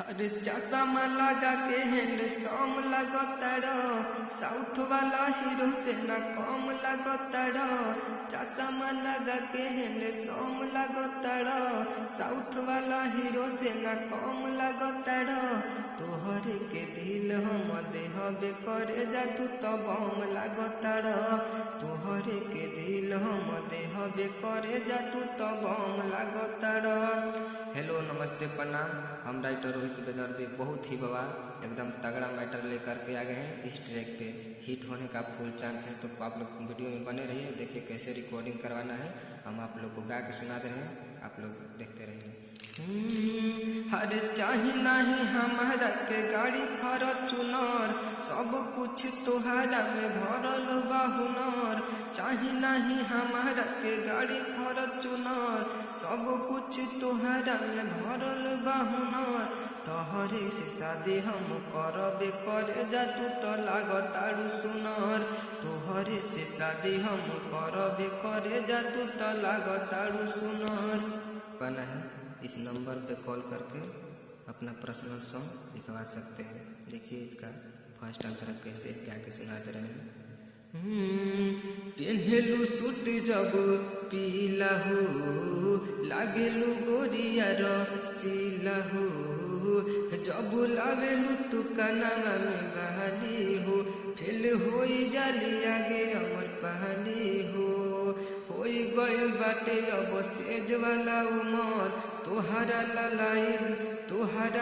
अरे चश्मा लगा के हैंडसम लगताड़ो, साउथ वाला हीरो से ना कम लगताड़ो। चश्मा लगा के हैंडसम लगताड़ो, साउथ वाला हीरो से ना कम लगताड़ो। तोहरे के दिल हम देहबे करे जा तू तो बम लगताड़ो। तोहरे के दिल हम देहबे करे जा तू तो बम लगताड़ो। हेलो नमस्ते प्रणाम, हम राइटर रोहित बेदर्दी बहुत ही बवाल एकदम तगड़ा मैटर लेकर के आ गए हैं। इस ट्रैक पे हिट होने का फुल चांस है, तो आप लोग वीडियो में बने रहिए, देखिए कैसे रिकॉर्डिंग करवाना है। हम आप लोग को गा के सुना दे रहे हैं, आप लोग देखते रहिए। हर चाही नहीं हमारा के गाड़ी फॉर्च्यूनर, सब कुछ तोहरा में भरल बा हुनर। चाही नहीं हमारा के गाड़ी फॉर्च्यूनर, सब कुछ तोहरा में भरल बा हुनर। तोहरे से शादी हम करबे करे जा तू तो लागताड़ू सुनर। तोहरे से शादी हम करबे करे जा तू तो लागताड़ू सुनर। बना है, इस नंबर पे कॉल करके अपना पर्सनल सॉन्ग लिखवा सकते हैं। देखिए इसका फर्स्ट अंतर कैसे क्या के सुना दे रहे हैं। पेन्हेलू सूट जब पीलाहू, लागेलू गोरियार सिलाहू। जब लावेलू तू कनावा में बहाली हो, फेल होई जाली आगे अमर पहाली हो। होई गइल बाटे अब सेज वाला उमर, तोहरा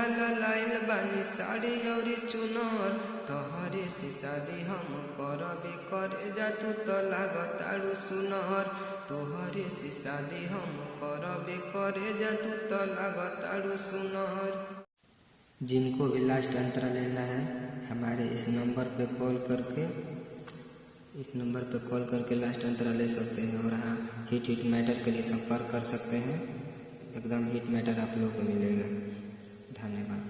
ललाइल बानी साड़ी और चुनर। तोहरे से शादी हम करबे करे जा तू तो लागताड़ू सुनर। तोहरे से शादी हम करबे करे जा तू तो लागताड़ू सुनर। जिनको भी लास्ट अंतरा लेना है हमारे इस नंबर पे कॉल करके लास्ट अंतरा ले सकते हैं। और हाँ, हिट मैटर के लिए संपर्क कर सकते हैं। एकदम हिट मैटर आप लोगों को मिलेगा। धन्यवाद।